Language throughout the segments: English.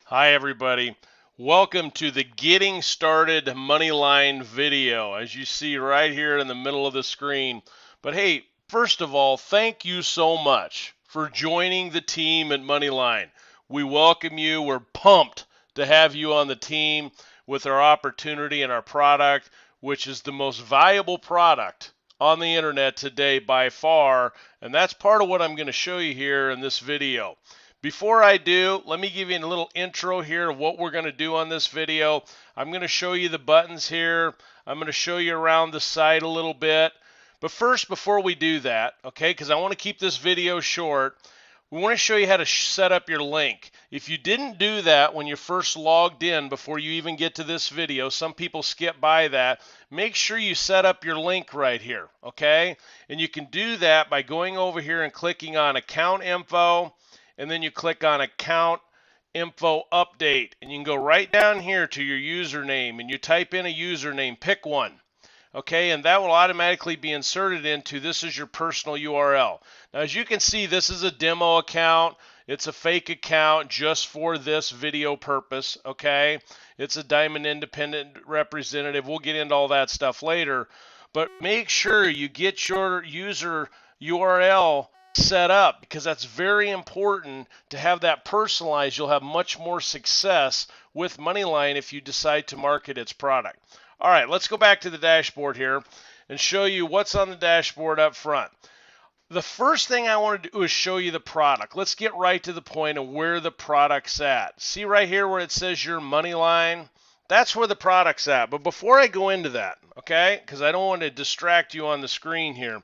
Hi everybody. Welcome to the Getting Started MoneyLine video, as you see right here in the middle of the screen. But hey, first of all, thank you so much for joining the team at MoneyLine. We welcome you. We're pumped to have you on the team with our opportunity and our product, which is the most valuable product on the internet today by far, and that's part of what I'm going to show you here in this video. Before I do, let me give you a little intro here of what we're going to do on this video. I'm going to show you the buttons here. I'm going to show you around the site a little bit. But first, before we do that, okay, because I want to keep this video short, we want to show you how to set up your link. If you didn't do that when you first logged in before you even get to this video, some people skip by that, make sure you set up your link right here, okay? And you can do that by going over here and clicking on Account Info, and then you click on Account Info Update, and you can go right down here to your username, and you type in a username, pick one. Okay, and that will automatically be inserted into, this is your personal URL. Now, as you can see, this is a demo account. It's a fake account just for this video purpose, okay? It's a Diamond Independent representative. We'll get into all that stuff later, but make sure you get your user URL set up, because that's very important to have that personalized. You'll have much more success with MoneyLine if you decide to market its product. All right, let's go back to the dashboard here and show you what's on the dashboard up front. The first thing I want to do is show you the product. Let's get right to the point of where the product's at. See right here where it says your MoneyLine? That's where the product's at. But before I go into that, okay, because I don't want to distract you on the screen here,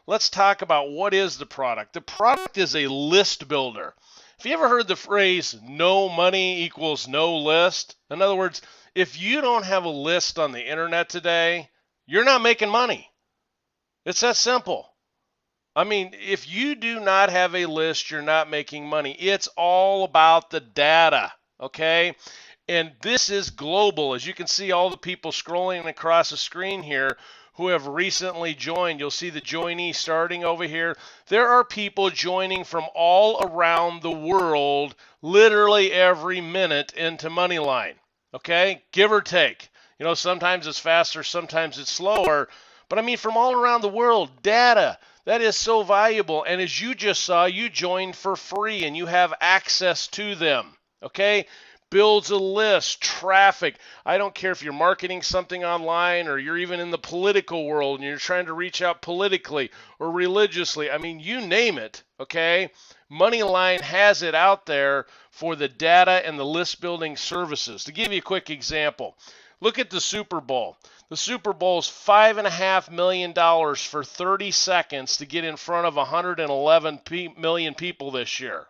let's talk about what is the product. The product is a list builder. Have you ever heard the phrase, no money equals no list? In other words, if you don't have a list on the internet today, you're not making money. It's that simple. I mean, if you do not have a list, you're not making money. It's all about the data, okay? And this is global. As you can see, all the people scrolling across the screen here who have recently joined. You'll see the joinee starting over here. There are people joining from all around the world literally every minute into MoneyLine, okay? Give or take. You know, sometimes it's faster, sometimes it's slower. But I mean, from all around the world, data, that is so valuable. And as you just saw, you joined for free and you have access to them, okay? Builds a list, traffic. I don't care if you're marketing something online or you're even in the political world and you're trying to reach out politically or religiously. I mean, you name it, okay? MoneyLine has it out there for the data and the list building services. To give you a quick example, look at the Super Bowl. The Super Bowl is $5.5 million for 30 seconds to get in front of 111 million people this year.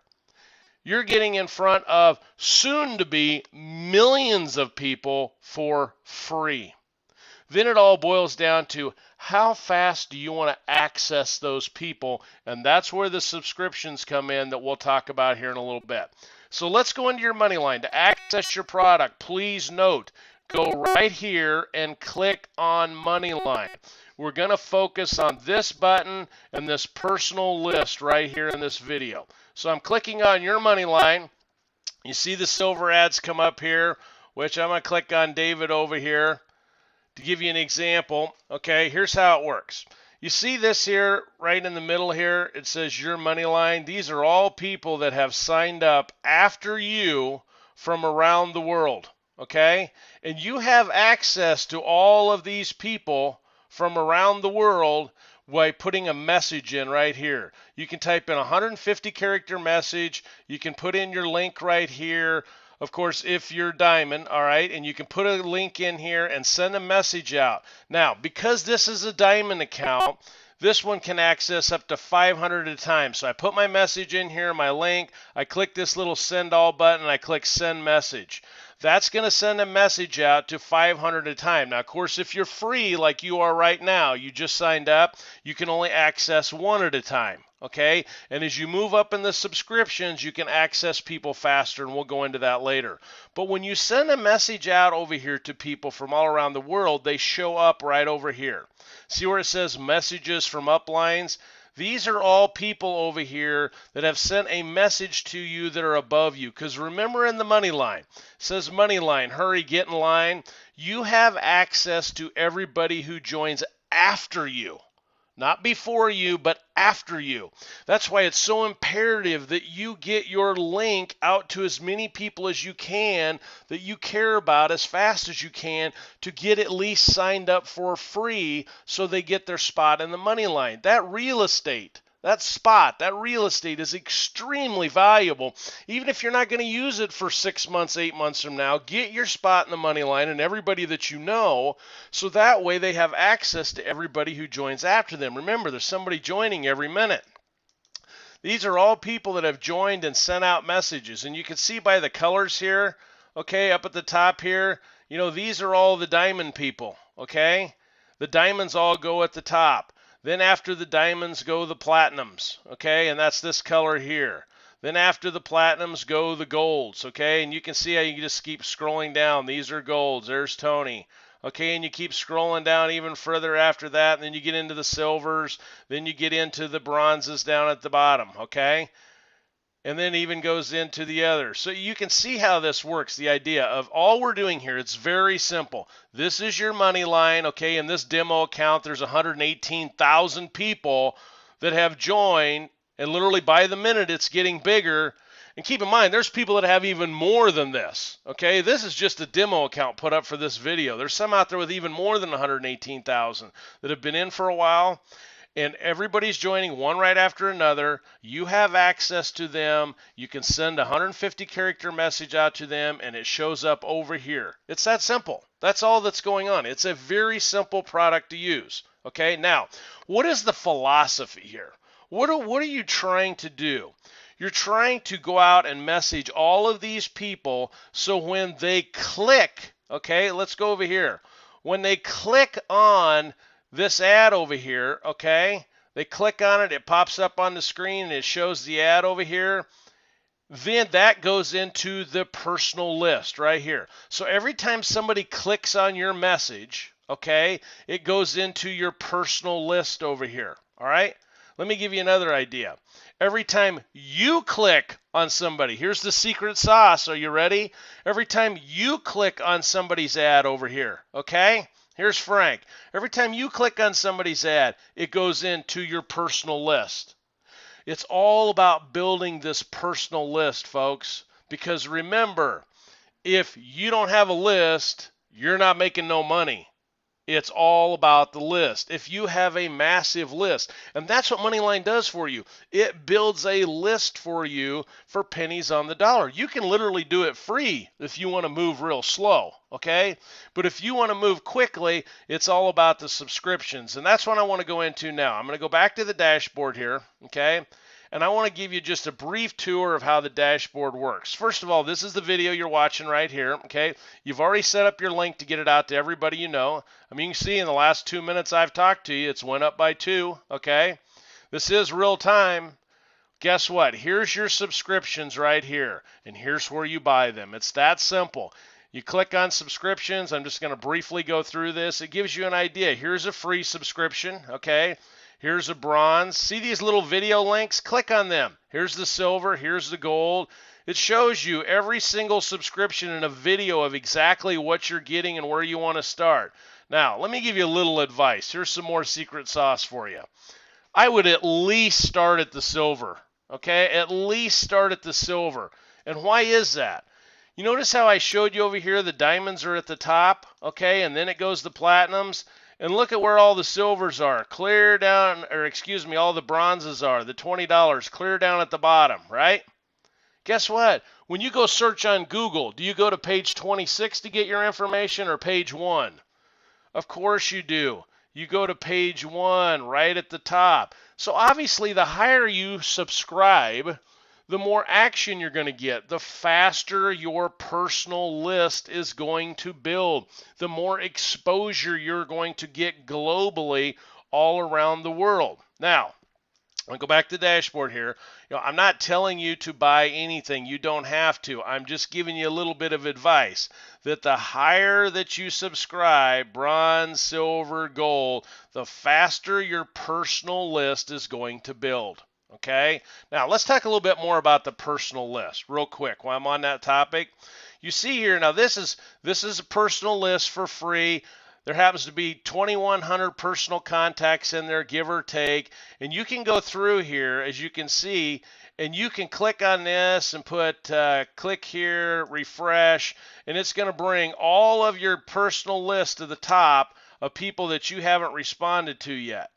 You're getting in front of soon-to-be millions of people for free. Then it all boils down to how fast do you want to access those people, and that's where the subscriptions come in that we'll talk about here in a little bit. So let's go into your MoneyLine. To access your product, please note, go right here and click on MoneyLine. We're going to focus on this button and this personal list right here in this video. So I'm clicking on your MoneyLine. You see the silver ads come up here, which I'm going to click on David over here to give you an example. Okay, here's how it works. You see this here right in the middle here, it says your MoneyLine. These are all people that have signed up after you from around the world, okay? And you have access to all of these people from around the world by putting a message in right here. You can type in a 150 character message. You can put in your link right here. Of course, if you're Diamond, all right, and you can put a link in here and send a message out. Now, because this is a Diamond account, this one can access up to 500 at a time. So I put my message in here, my link, I click this little send all button, and I click send message. That's going to send a message out to 500 at a time. Now, of course, if you're free like you are right now, you just signed up, you can only access one at a time, okay? And as you move up in the subscriptions, you can access people faster, and we'll go into that later. But when you send a message out over here to people from all around the world, they show up right over here. See where it says messages from uplines? These are all people over here that have sent a message to you that are above you. Because remember in the money line, it says money line, hurry, get in line. You have access to everybody who joins after you. Not before you, but after you. That's why it's so imperative that you get your link out to as many people as you can that you care about as fast as you can to get at least signed up for free so they get their spot in the money line. That real estate, that spot, that real estate is extremely valuable. Even if you're not going to use it for 6 months, 8 months from now, get your spot in the money line and everybody that you know, so that way they have access to everybody who joins after them. Remember, there's somebody joining every minute. These are all people that have joined and sent out messages. And you can see by the colors here, okay, up at the top here, you know, these are all the diamond people, okay? The diamonds all go at the top. Then after the diamonds go the platinums, okay? And that's this color here. Then after the platinums go the golds, okay? And you can see how you just keep scrolling down. These are golds. There's Tony. Okay, and you keep scrolling down even further after that, and then you get into the silvers, then you get into the bronzes down at the bottom, okay? And then even goes into the others. So you can see how this works, the idea of all we're doing here. It's very simple. This is your money line, okay? In this demo account, there's 118,000 people that have joined, and literally by the minute, it's getting bigger. And keep in mind, there's people that have even more than this, okay? This is just a demo account put up for this video. There's some out there with even more than 118,000 that have been in for a while. And everybody's joining one right after another. You have access to them. You can send a 150 character message out to them and it shows up over here. It's that simple. That's all that's going on. It's a very simple product to use. Okay, now, what is the philosophy here? What are you trying to do? You're trying to go out and message all of these people so when they click, okay, let's go over here. When they click on this ad over here, okay, they click on it, it pops up on the screen and it shows the ad over here. Then that goes into the personal list right here. So every time somebody clicks on your message, okay, it goes into your personal list over here. All right, let me give you another idea. Every time you click on somebody, here's the secret sauce. Are you ready? Every time you click on somebody's ad over here, okay? Here's Frank. Every time you click on somebody's ad, it goes into your personal list. It's all about building this personal list, folks, because remember, if you don't have a list, you're not making no money. It's all about the list. If you have a massive list, and that's what MoneyLine does for you, it builds a list for you for pennies on the dollar. You can literally do it free if you want to move real slow, okay? But if you want to move quickly, it's all about the subscriptions, and that's what I want to go into now. I'm going to go back to the dashboard here, okay? And I want to give you just a brief tour of how the dashboard works. First of all, this is the video you're watching right here, okay? You've already set up your link to get it out to everybody you know. I mean, you can see in the last 2 minutes I've talked to you, it's went up by 2, okay? This is real time. Guess what? Here's your subscriptions right here, and here's where you buy them. It's that simple. You click on subscriptions. I'm just going to briefly go through this. It gives you an idea. Here's a free subscription, okay? Here's a bronze. See these little video links? Click on them. Here's the silver. Here's the gold. It shows you every single subscription in a video of exactly what you're getting and where you want to start. Now, let me give you a little advice. Here's some more secret sauce for you. I would at least start at the silver, okay? At least start at the silver. And why is that? You notice how I showed you over here the diamonds are at the top, okay? And then it goes the platinums. And look at where all the silvers are, clear down, or excuse me, all the bronzes are, the $20, clear down at the bottom, right? Guess what? When you go search on Google, do you go to page 26 to get your information or page 1? Of course you do. You go to page 1 right at the top. So obviously the higher you subscribe, the more action you're going to get, the faster your personal list is going to build, the more exposure you're going to get globally all around the world. Now, I'll go back to the dashboard here. I'm not telling you to buy anything. You don't have to. I'm just giving you a little bit of advice that the higher that you subscribe, bronze, silver, gold, the faster your personal list is going to build. Okay? Now, let's talk a little bit more about the personal list real quick while I'm on that topic. You see here, now this is a personal list for free. There happens to be 2,100 personal contacts in there, give or take. And you can go through here, as you can see, and you can click on this and put click here, refresh, and it's going to bring all of your personal list to the top of people that you haven't responded to yet.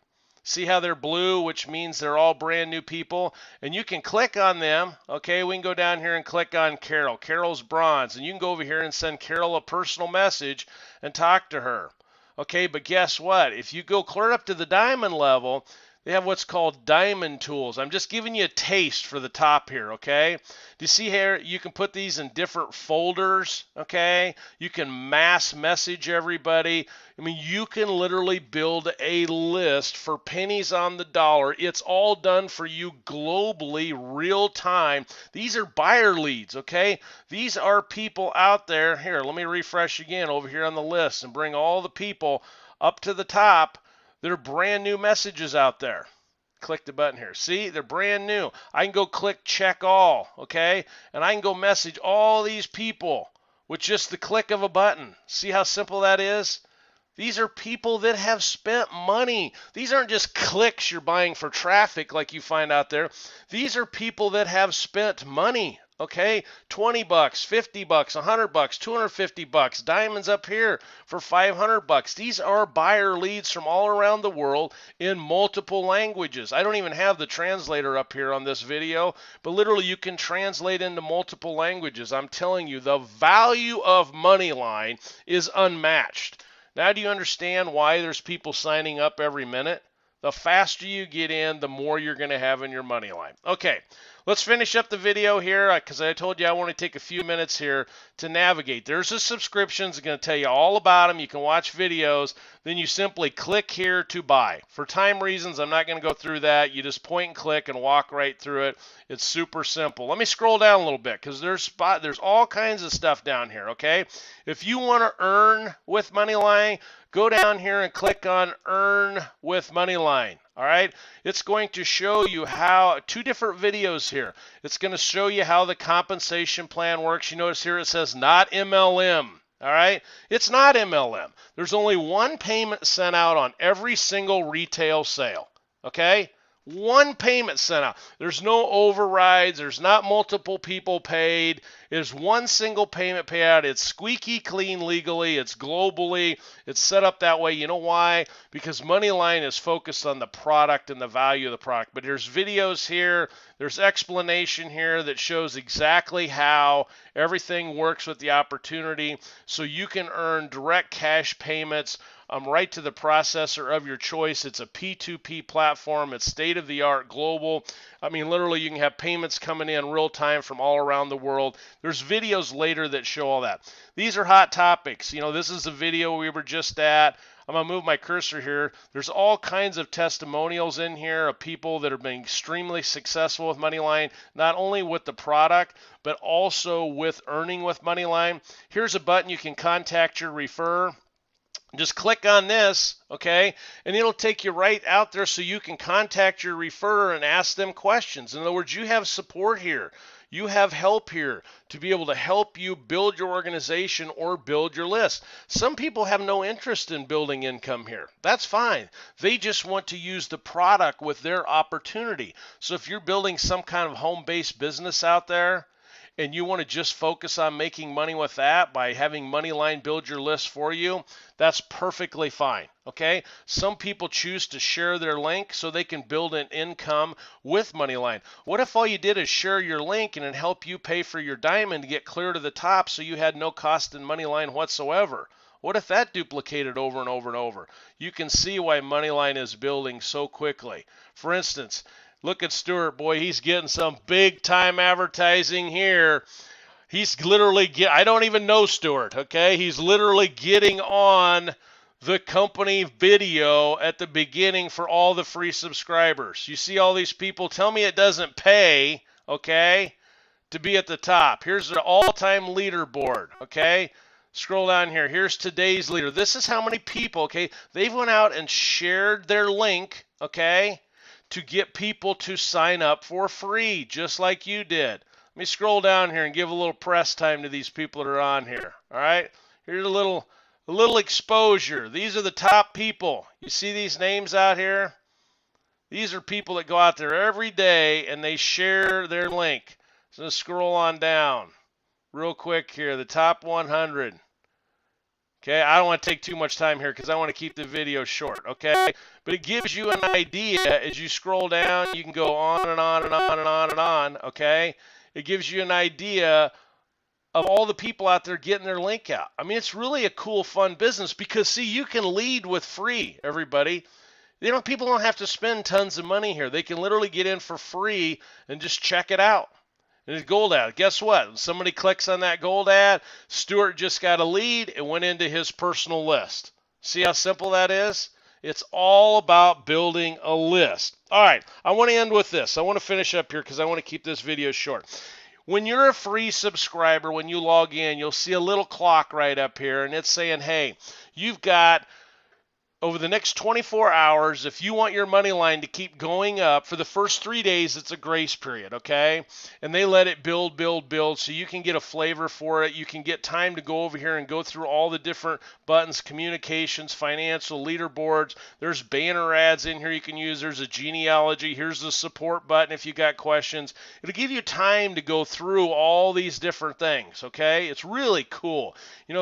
See how they're blue, which means they're all brand new people. And you can click on them. Okay, we can go down here and click on Carol. Carol's bronze. And you can go over here and send Carol a personal message and talk to her. Okay, but guess what? If you go clear up to the diamond level, they have what's called diamond tools. I'm just giving you a taste for the top here, okay? Do you see here? You can put these in different folders, okay? You can mass message everybody. I mean, you can literally build a list for pennies on the dollar. It's all done for you globally, real time. These are buyer leads, okay? These are people out there. Here, let me refresh again over here on the list and bring all the people up to the top. There are brand new messages out there. Click the button here. See, they're brand new. I can go click check all, okay? And I can go message all these people with just the click of a button. See how simple that is? These are people that have spent money. These aren't just clicks you're buying for traffic like you find out there. These are people that have spent money. Okay, 20 bucks, 50 bucks, 100 bucks, 250 bucks, diamonds up here for 500 bucks. These are buyer leads from all around the world in multiple languages. I don't even have the translator up here on this video, but literally you can translate into multiple languages. I'm telling you, the value of MoneyLine is unmatched. Now do you understand why there's people signing up every minute? The faster you get in, the more you're going to have in your MoneyLine. Okay. Let's finish up the video here because I told you I want to take a few minutes here to navigate. There's a subscription. It's going to tell you all about them. You can watch videos. Then you simply click here to buy. For time reasons, I'm not going to go through that. You just point and click and walk right through it. It's super simple. Let me scroll down a little bit because there's all kinds of stuff down here, okay? If you want to earn with MoneyLine, go down here and click on Earn with MoneyLine. All right, it's going to show you how, two different videos here. It's going to show you how the compensation plan works. You notice here it says not MLM. All right, it's not MLM. There's only one payment sent out on every single retail sale. Okay, one payment sent out. There's no overrides. There's not multiple people paid. It's one single payment payout. It's squeaky clean legally. It's globally. It's set up that way. You know why? Because MoneyLine is focused on the product and the value of the product. But there's videos here. There's explanation here that shows exactly how everything works with the opportunity so you can earn direct cash payments right to the processor of your choice. It's a P2P platform. It's state-of-the-art, global. I mean, literally, you can have payments coming in real time from all around the world. There's videos later that show all that. These are hot topics. You know, this is a video we were just at. I'm going to move my cursor here. There's all kinds of testimonials in here of people that have been extremely successful with MoneyLine, not only with the product, but also with earning with MoneyLine. Here's a button you can contact your referrer. Just click on this, okay, and it'll take you right out there so you can contact your referrer and ask them questions. In other words, you have support here. You have help here to be able to help you build your organization or build your list. Some people have no interest in building income here. That's fine. They just want to use the product with their opportunity. So if you're building some kind of home-based business out there, and you want to just focus on making money with that by having MoneyLine build your list for you, that's perfectly fine, okay? Some people choose to share their link so they can build an income with MoneyLine. What if all you did is share your link and it helped you pay for your diamond to get clear to the top so you had no cost in MoneyLine whatsoever? What if that duplicated over and over and over? You can see why MoneyLine is building so quickly. For instance, look at Stuart, boy, he's getting some big time advertising here. He's literally I don't even know Stuart, okay? He's literally getting on the company video at the beginning for all the free subscribers. You see all these people, tell me it doesn't pay, okay, to be at the top. Here's the all-time leaderboard, okay? Scroll down here. Here's today's leader. This is how many people, okay? They've went out and shared their link, okay, to get people to sign up for free, just like you did. Let me scroll down here and give a little press time to these people that are on here, all right? Here's a little exposure. These are the top people. You see these names out here? These are people that go out there every day and they share their link. So let's scroll on down real quick here. The top 100. Okay, I don't want to take too much time here because I want to keep the video short, okay? But it gives you an idea as you scroll down. You can go on and on and on and on and on, okay? It gives you an idea of all the people out there getting their link out. I mean, it's really a cool, fun business because, see, you can lead with free, everybody. People don't have to spend tons of money here. They can literally get in for free and just check it out. And it's gold ad. Guess what? When somebody clicks on that gold ad, Stuart just got a lead and went into his personal list. See how simple that is? It's all about building a list. All right, I want to end with this. I want to finish up here because I want to keep this video short. When you're a free subscriber, when you log in, you'll see a little clock right up here, and it's saying, hey, you've got over the next 24 hours, if you want your money line to keep going up, for the first 3 days, it's a grace period, okay? And they let it build, so you can get a flavor for it. You can get time to go over here and go through all the different buttons, communications, financial, leaderboards. There's banner ads in here you can use. There's a genealogy. Here's the support button if you got questions. It'll give you time to go through all these different things, okay? It's really cool.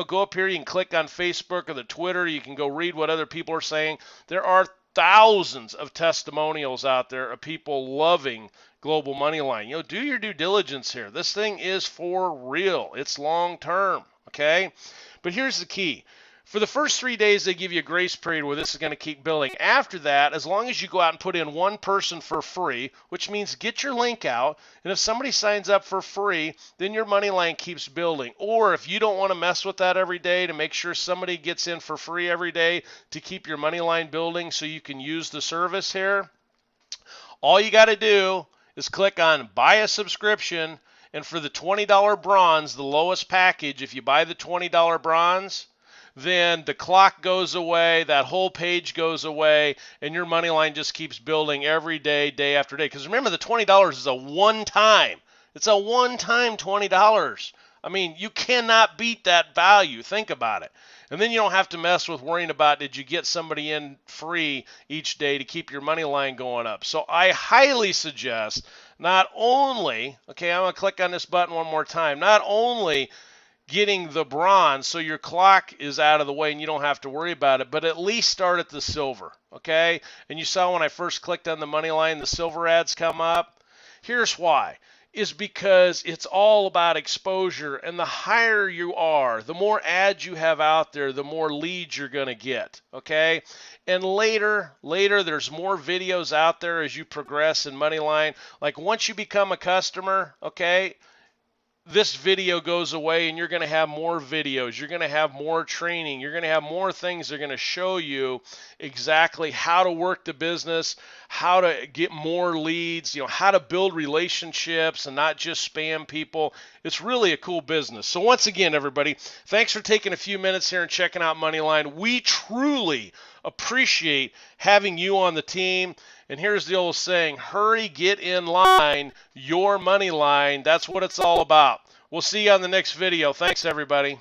Go up here. You can click on Facebook or the Twitter. You can go read what other people are saying. There are thousands of testimonials out there of people loving Global MoneyLine. Do your due diligence here. This thing is for real. It's long term, okay? But here's the key. For the first 3 days, they give you a grace period where this is going to keep building. After that, as long as you go out and put in one person for free, which means get your link out, and if somebody signs up for free, then your money line keeps building. Or if you don't want to mess with that every day to make sure somebody gets in for free every day to keep your money line building so you can use the service here, all you got to do is click on buy a subscription, and for the $20 bronze, the lowest package, if you buy the $20 bronze, then the clock goes away, that whole page goes away, and your money line just keeps building every day, day after day. Because remember, the $20 is a one-time. It's a one-time $20. I mean, you cannot beat that value. Think about it. And then you don't have to mess with worrying about did you get somebody in free each day to keep your money line going up. So I highly suggest not only, okay, I'm going to click on this button one more time, not only getting the bronze so your clock is out of the way and you don't have to worry about it, but at least start at the silver, okay? And you saw when I first clicked on the money line, the silver ads come up. Here's why. Is because it's all about exposure, and the higher you are, the more ads you have out there, the more leads you're going to get, okay? And later, there's more videos out there as you progress in MoneyLine. Like once you become a customer, okay, this video goes away and you're going to have more videos. You're going to have more training. You're going to have more things that are going to show you exactly how to work the business, how to get more leads, how to build relationships and not just spam people. It's really a cool business. So once again, everybody, thanks for taking a few minutes here and checking out MoneyLine. We truly appreciate having you on the team. And here's the old saying, hurry, get in line, your money line. That's what it's all about. We'll see you on the next video. Thanks, everybody.